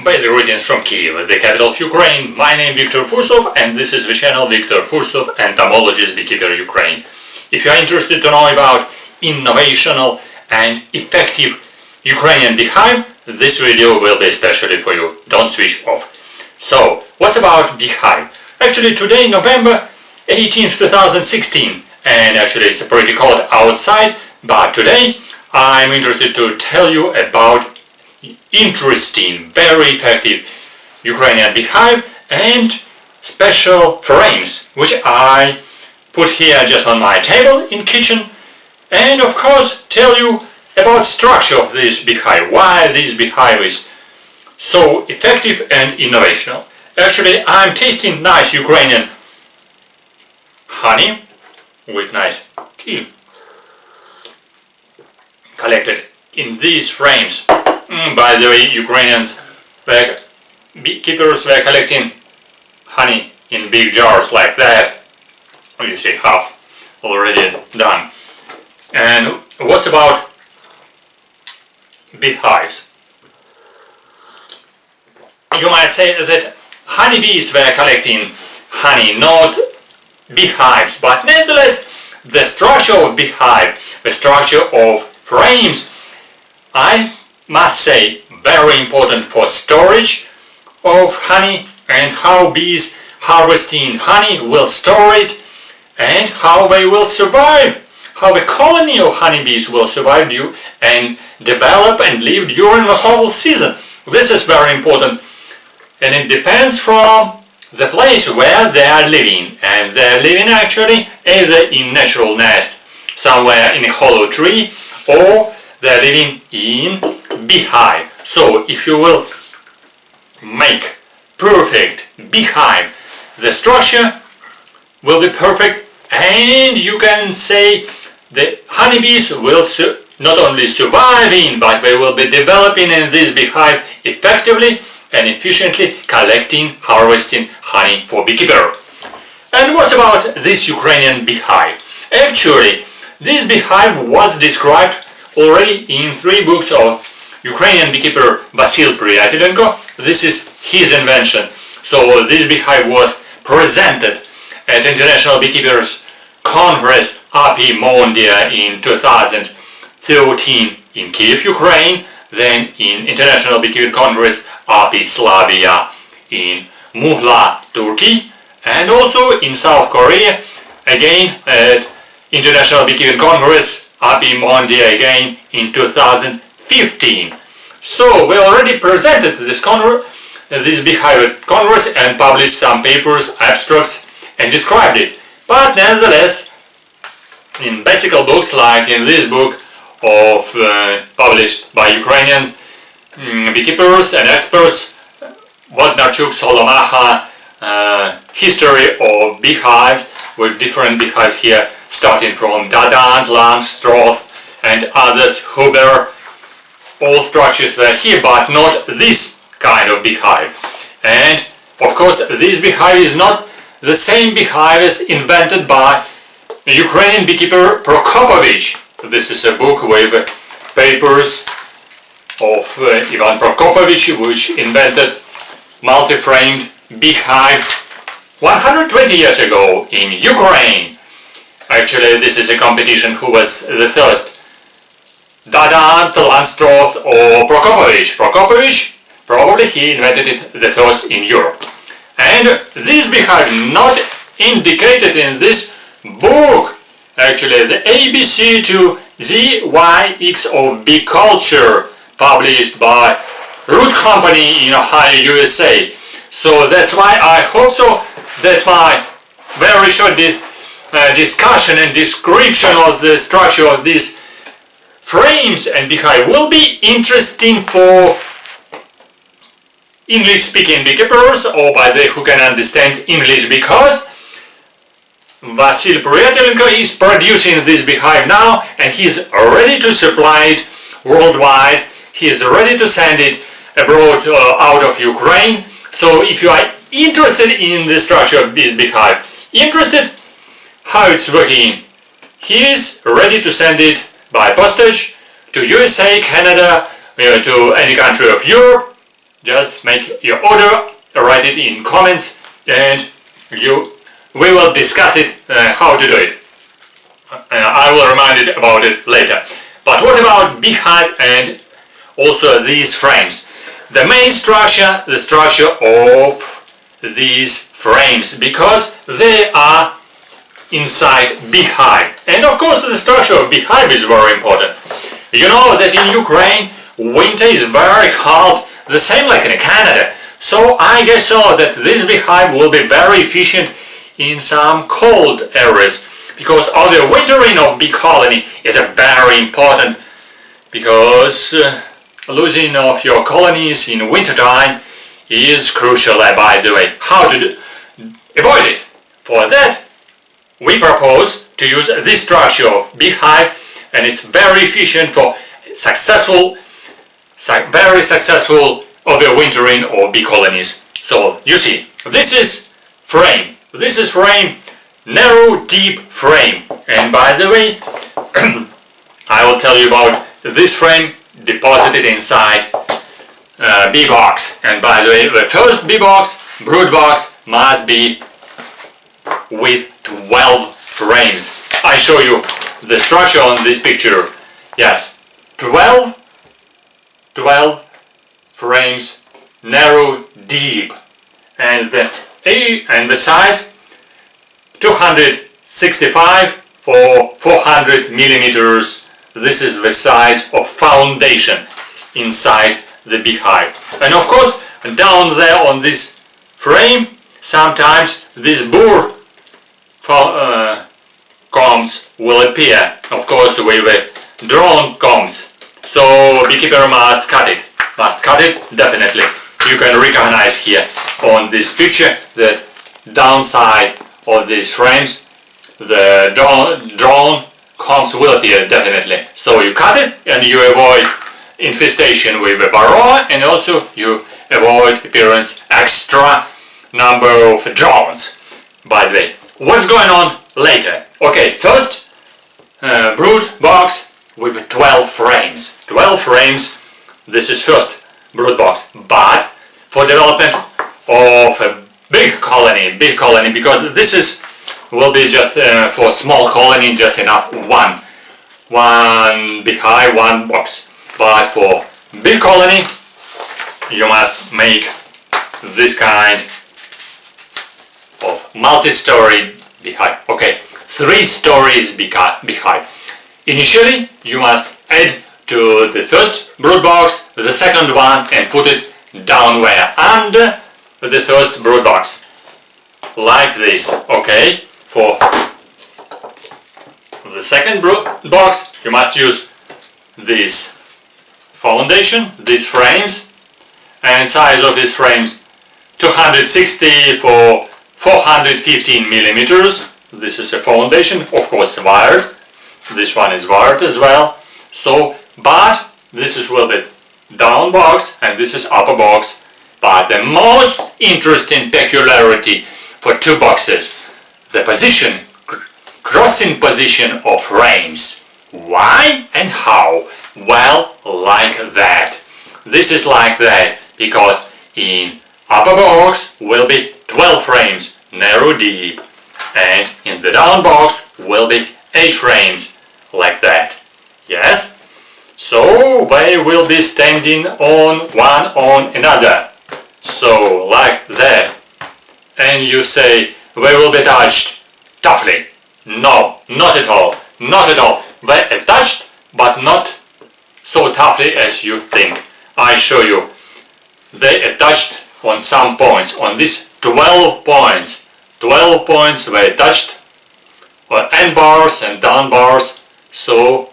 Basic greetings from Kiev, the capital of Ukraine. My name is Viktor Fursov and this is the channel Viktor Fursov, Entomologist, Beekeeper, Ukraine. If you are interested to know about innovational and effective Ukrainian beehive, this video will be especially for you. Don't switch off. So, what's about beehive? Actually today, November 18th, 2016, and actually it's pretty cold outside, but today I'm interested to tell you about interesting, very effective Ukrainian beehive and special frames which I put here just on my table in kitchen, and of course tell you about structure of this beehive, why this beehive is so effective and innovational. Actually I'm tasting nice Ukrainian honey with nice tea collected in these frames. By the way, Ukrainians, beekeepers, were collecting honey in big jars like that. You see, half already done. And what's about beehives? You might say that honeybees were collecting honey, not beehives, but nevertheless, the structure of beehive, the structure of frames, I must say, very important for storage of honey and how bees harvesting honey will store it and how they will survive, how the colony of honeybees will survive and develop and live during the whole season. This is very important, and it depends from the place where they are living, and they are living actually either in natural nest somewhere in a hollow tree, or they are living in beehive. So if you will make perfect beehive, the structure will be perfect, and you can say the honeybees will not only surviving, but they will be developing in this beehive effectively and efficiently, collecting, harvesting honey for beekeeper. And what's about this Ukrainian beehive? Actually, this beehive was described already in 3 books of Ukrainian beekeeper Vasyl Priyatelenko. This is his invention. So this beehive was presented at International Beekeepers Congress APIMONDIA in 2013 in Kiev, Ukraine, then in International Beekeeping Congress API in Muğla, Turkey, and also in South Korea, again at International Beekeeping Congress APIMONDIA again in 2015. So we already presented this beehive at Congress and published some papers, abstracts, and described it. But nevertheless, in basic books like in this book published by Ukrainian beekeepers and experts, Bodnarchuk, Solomacha, history of beehives, with different beehives here, starting from Dadant, Langstroth, and others, Huber. All structures were here, but not this kind of beehive. And of course, this beehive is not the same beehive as invented by Ukrainian beekeeper Prokopovich. This is a book with papers of Ivan Prokopovich, which invented multi-framed beehive 120 years ago in Ukraine. Actually, this is a competition who was the first, Dadant, Langstroth or Prokopovich. Prokopovich, probably he invented it the first in Europe. And this beehive not indicated in this book, actually the ABC to ZYX of bee culture, published by Root Company in Ohio, USA. So that's why I hope so that my very short discussion and description of the structure of these frames and beehive will be interesting for English-speaking beekeepers, or by the who can understand English, because Vasyl Priyatelenko is producing this beehive now, and he is ready to supply it worldwide. He is ready to send it abroad out of Ukraine. So if you are interested in the structure of this beehive, interested how it's working, he is ready to send it by postage to USA, Canada, to any country of Europe, just make your order, write it in comments, and we will discuss it, how to do it. I will remind it about it later. But what about beehive and also these frames? The main structure, the structure of these frames, because they are inside beehive. And of course the structure of beehive is very important. You know that in Ukraine winter is very cold, the same like in Canada. So I guess so that this beehive will be very efficient in some cold areas, because overwintering of bee colony is a very important, because losing of your colonies in winter time is crucial. By the way, how to avoid it? For that we propose to use this structure of beehive, and it's very efficient for very successful overwintering of bee colonies. So you see, this is frame. This is frame, narrow, deep frame. And by the way, I will tell you about this frame deposited inside bee box. And by the way, the first bee box, brood box, must be with 12 frames. I show you the structure on this picture. Yes, 12 frames, narrow, deep, and the size 265 for 400 millimeters. This is the size of foundation inside the beehive. And of course, down there on this frame, sometimes these burr combs will appear, of course with the drawn combs. So beekeeper must cut it. Definitely. You can recognize here on this picture that downside of these frames, the drawn combs will appear definitely. So you cut it and you avoid infestation with the Varroa, and also you avoid appearance extra number of drones. By the way, what's going on later? Okay, first brood box with 12 frames. 12 frames. This is first brood box, but for development of a big colony, because this will be just for small colony, just enough one beehive, one box. But for big colony, you must make this kind of multi-story beehive. Okay, 3 stories beehive. Initially, you must add to the first brood box the second one and put it down where? Under the first brood box. Like this, okay? For the second brood box, you must use this foundation, these frames, and size of these frames 260 for 415 millimeters. This is a foundation, of course wired. This one is wired as well. So, but this will be down box and this is upper box. But the most interesting peculiarity for 2 boxes, the position, crossing position of frames. Why and how? Well, like that. This is like that because in upper box will be 12 frames, narrow, deep, and in the down box will be 8 frames, like that. Yes? So they will be standing on one on another. So like that. And you say they will be touched toughly. No, not at all. Not at all. They are touched, but not so toughly as you think. I show you. They are touched on some points. On these 12 points. 12 points they touched on end bars and down bars. So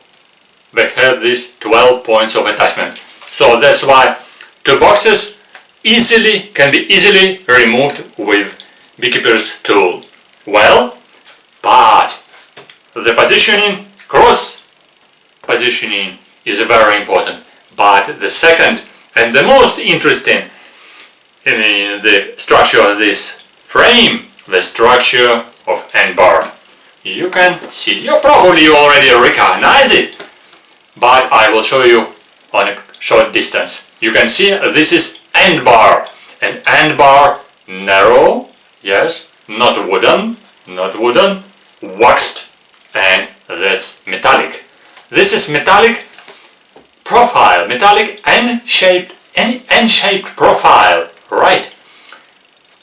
they have these 12 points of attachment. So that's why 2 boxes can be easily removed with beekeeper's tool. Well, but the positioning, cross positioning is very important. But the second and the most interesting in the structure of this frame, the structure of end bar. You can see, you probably already recognize it, but I will show you on a short distance. You can see this is end bar. An end bar, narrow, yes, not wooden, waxed, and that's metallic. This is metallic profile, metallic N-shaped profile, right?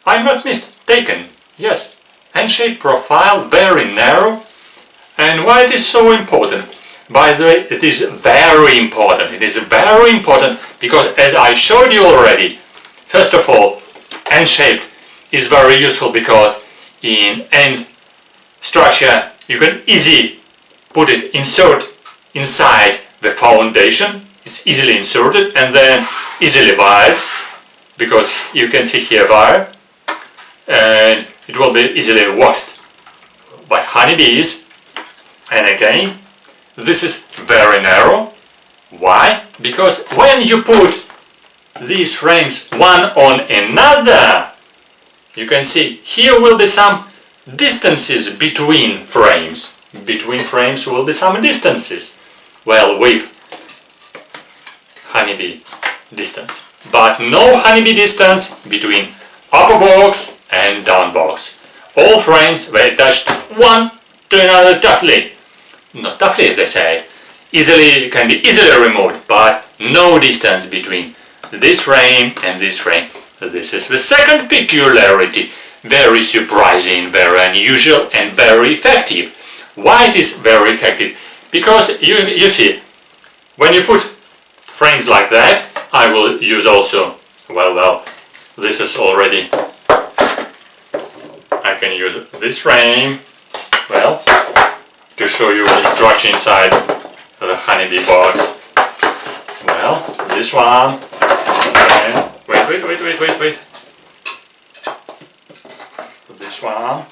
I'm not mistaken, yes, N-shaped profile, very narrow. And why it is so important? By the way, it is very important. It is very important because, as I showed you already, first of all, N-shaped is very useful because in end structure you can easily insert inside the foundation. It's easily inserted and then easily wired, because you can see here wire, and it will be easily waxed by honeybees. And again, this is very narrow. Why? Because when you put these frames one on another, you can see here will be some distances between frames. Between frames will be some distances. Well, with honeybee distance. But no honeybee distance between upper box and down box. All frames were attached one to another toughly. Not toughly, as I said. Can be easily removed, but no distance between this frame and this frame. This is the second peculiarity. Very surprising, very unusual, and very effective. Why it is very effective? Because you see, when you put frames like that, I will use also, well, this is already, I can use this frame, well, to show you the structure inside the honeybee box. Well, this one, and wait. This one,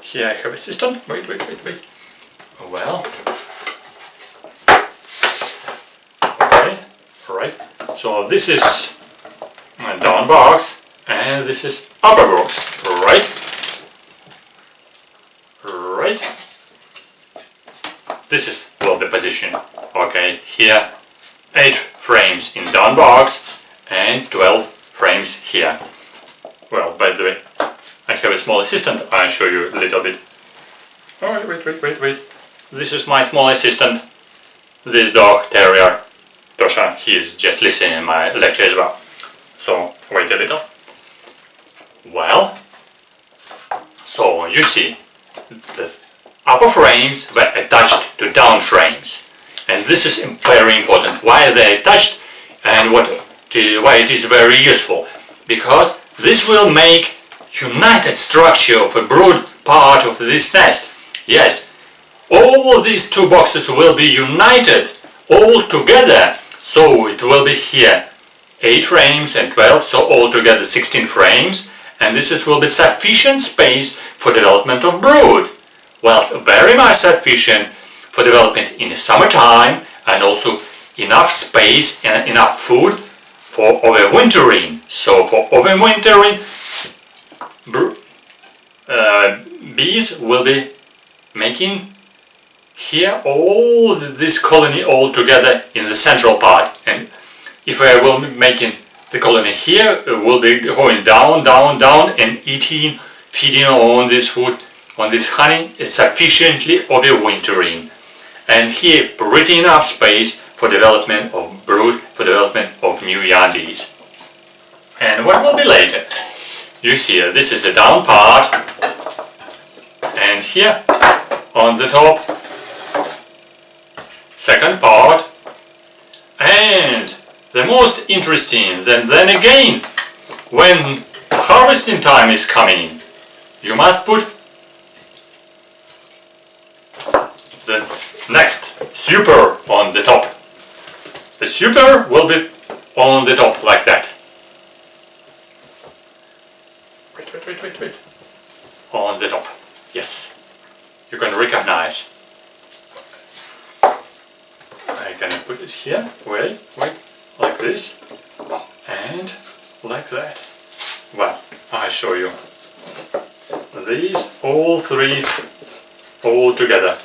here I have a system, wait. Well, okay, right, so this is a down box and this is upper box, right. This is, well, the position. Okay, here 8 frames in down box and 12 frames here. Well, by the way, I have a small assistant. I'll show you a little bit. Oh, wait. This is my small assistant. This dog, terrier, Tosha, he is just listening to my lecture as well. So, wait a little. Well, so you see, the upper frames were attached to down frames. And this is very important. Why are they attached and why it is very useful? Because this will make united structure of a brood part of this nest. Yes, all these 2 boxes will be united all together. So it will be here 8 frames and 12, so altogether 16 frames. And this will be sufficient space for development of brood. Well, very much sufficient for development in the summertime, and also enough space and enough food for overwintering. So for overwintering, bees will be making here all this colony all together in the central part. And if I will be making the colony here, it will be going down and feeding on this food, on this honey, is sufficiently overwintering. And here pretty enough space for development of brood, for development of new young bees. And what will be later? You see, this is the down part, and here on the top, second part, and the most interesting, then again, when harvesting time is coming, you must put the next super on the top. The super will be on the top like that. Wait. On the top. Yes. You can recognize. I can put it here. Wait. Like this. And like that. Well, I show you. These all 3 all together.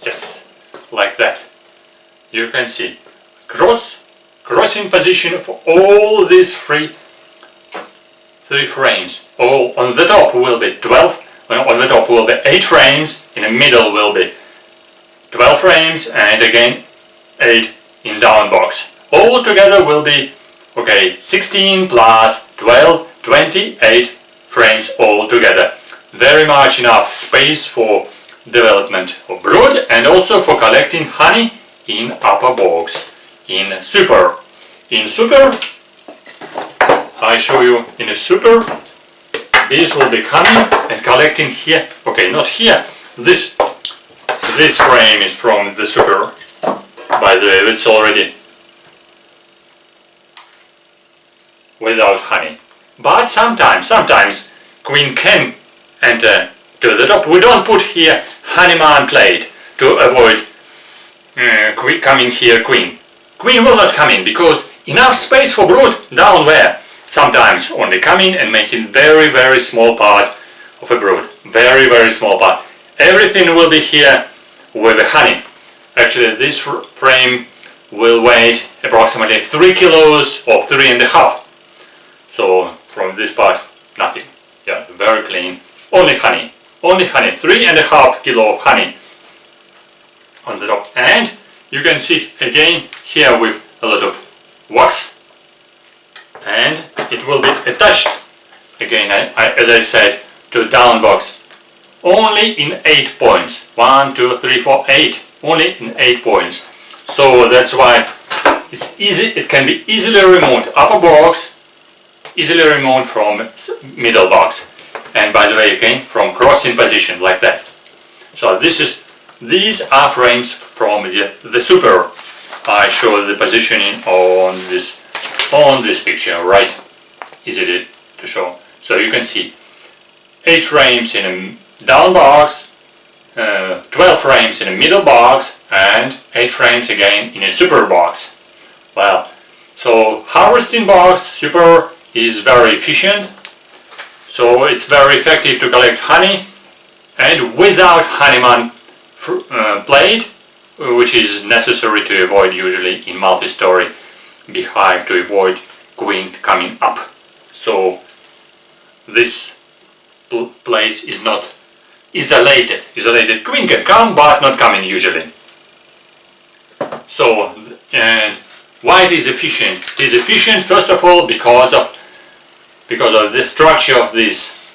Yes, like that. You can see cross crossing position of all these three frames. All on the top will be 12, on the top will be 8 frames, in the middle will be 12 frames, and again 8 in down box. All together will be, okay, 16 plus 12, 28 frames all together. Very much enough space for development of brood and also for collecting honey in upper box. In super, I show you in a super, bees will be coming and collecting here. Okay, not here. This frame is from the super. By the way, it's already without honey. But sometimes queen can enter to the top. We don't put here honeyman plate to avoid coming here queen. Queen will not come in because enough space for brood down there. Sometimes only come in and making very small part of a brood. Very small part. Everything will be here with the honey. Actually, this frame will weigh approximately 3 kilos or 3.5. So from this part, nothing. Yeah, very clean. Only honey. 3.5 kilo of honey on the top. And you can see again here with a lot of wax. And it will be attached again, as I said, to down box. Only in 8 points. 1, 2, 3, 4, 8. Only in 8 points. So that's why it's easy. It can be easily removed. Upper box, easily removed from middle box. And by the way, again, from crossing position like that. So these are frames from the super. I show the positioning on this picture, right? Easy to show. So you can see 8 frames in a down box, 12 frames in a middle box, and 8 frames again in a super box. Well, so harvesting box super is very efficient. So it's very effective to collect honey, and without honeyman plate, which is necessary to avoid usually in multi-story beehive to avoid queen coming up. So this place is not isolated. Queen can come, but not coming usually. So, and why it is efficient? It is efficient first of all because of the structure of this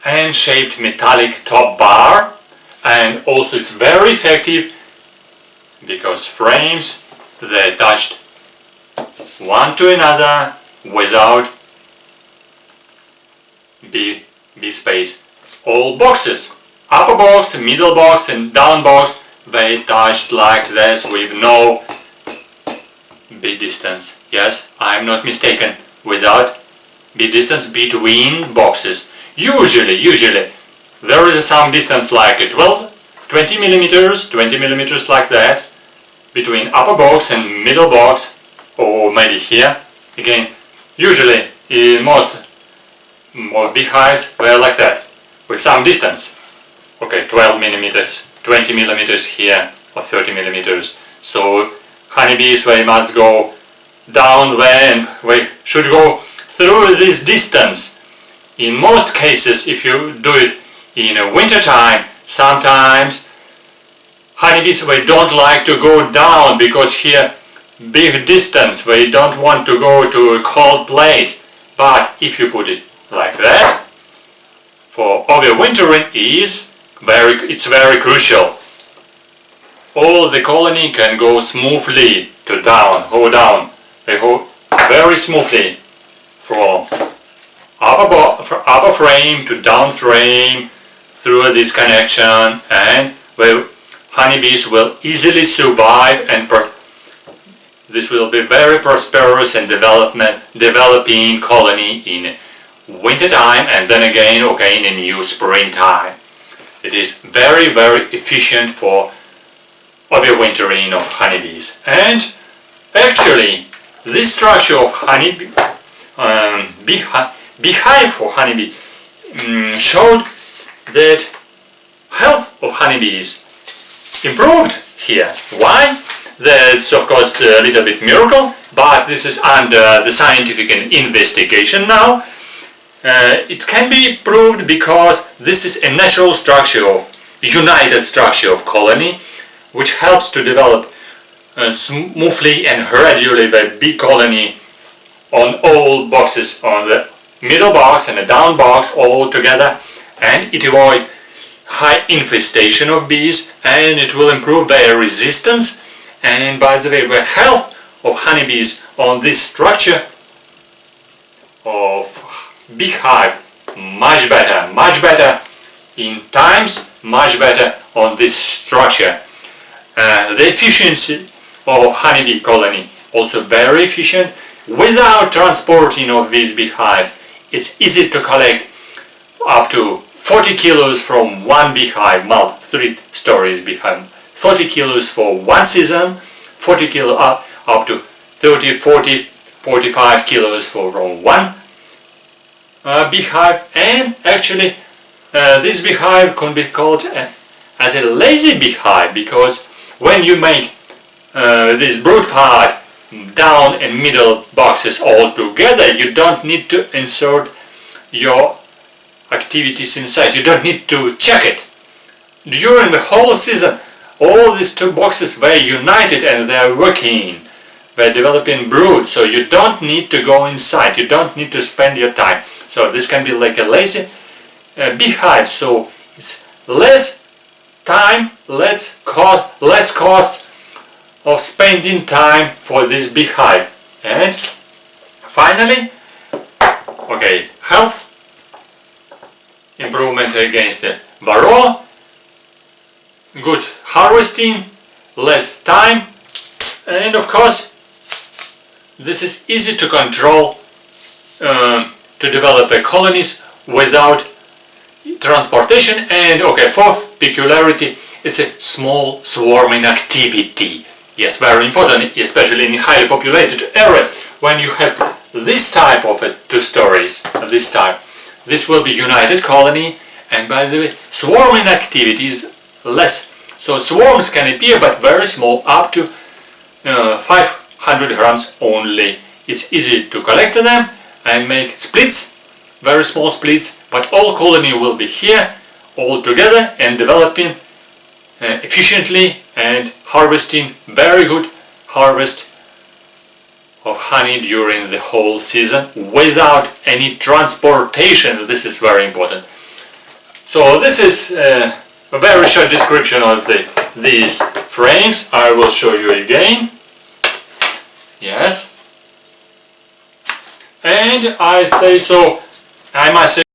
hand-shaped metallic top bar, and also it's very effective because frames they attached one to another without bee space. All boxes, upper box, middle box and down box, they attached like this with no bee distance. Yes, I am not mistaken, without bee distance between boxes. Usually there is some distance like 20 millimeters like that between upper box and middle box, or maybe here again. Usually in most beehives were like that with some distance. Okay, 12 millimeters, 20 millimeters here, or 30 millimeters. So honeybees they must go down there and we should go through this distance. In most cases, if you do it in a winter time, sometimes honeybees they don't like to go down because here big distance, they don't want to go to a cold place. But if you put it like that, for overwintering it's very crucial. All the colony can go smoothly to go down. They go very smoothly from upper frame to down frame through this connection, and honeybees will easily survive, and this will be very prosperous and developing colony in winter time, and then again in a new springtime. It is very efficient for overwintering of honeybees. And actually this structure of beehive for honeybee showed that health of honeybees improved here. Why? That's of course a little bit miracle, but this is under the scientific investigation now. It can be proved because this is a natural structure of united structure of colony, which helps to develop smoothly and gradually the bee colony on all boxes, on the middle box and the down box all together, and it avoids high infestation of bees, and it will improve their resistance. And by the way, the health of honeybees on this structure of beehive much better in times, much better on this structure. The efficiency of honeybee colony also very efficient. Without transporting of these beehives, it's easy to collect up to 40 kilos from one beehive, 3 stories beehive, 40 kilos for one season, 40 kilo up to 30, 40, 45 kilos from one beehive. And actually this beehive can be called as a lazy beehive, because when you make this brood part down and middle boxes all together, you don't need to insert your activities inside, you don't need to check it. During the whole season all these 2 boxes were united and they are working, they're developing brood, so you don't need to go inside, you don't need to spend your time. So this can be like a lazy beehive, so it's less time, less cost of spending time for this beehive. And finally, okay, health, improvement against the Varroa, good harvesting, less time, and of course this is easy to control, to develop the colonies without transportation. And okay, fourth peculiarity, it's a small swarming activity. Yes, very important, especially in a highly populated area. When you have this type of 2 stories, this type, this will be united colony, and by the way, swarming activity is less. So swarms can appear, but very small, up to 500 grams only. It's easy to collect them and make splits, very small splits, but all colony will be here all together and developing efficiently and harvesting very good harvest of honey during the whole season without any transportation. This is very important. So this is a very short description of these frames. I will show you again. Yes. And I must say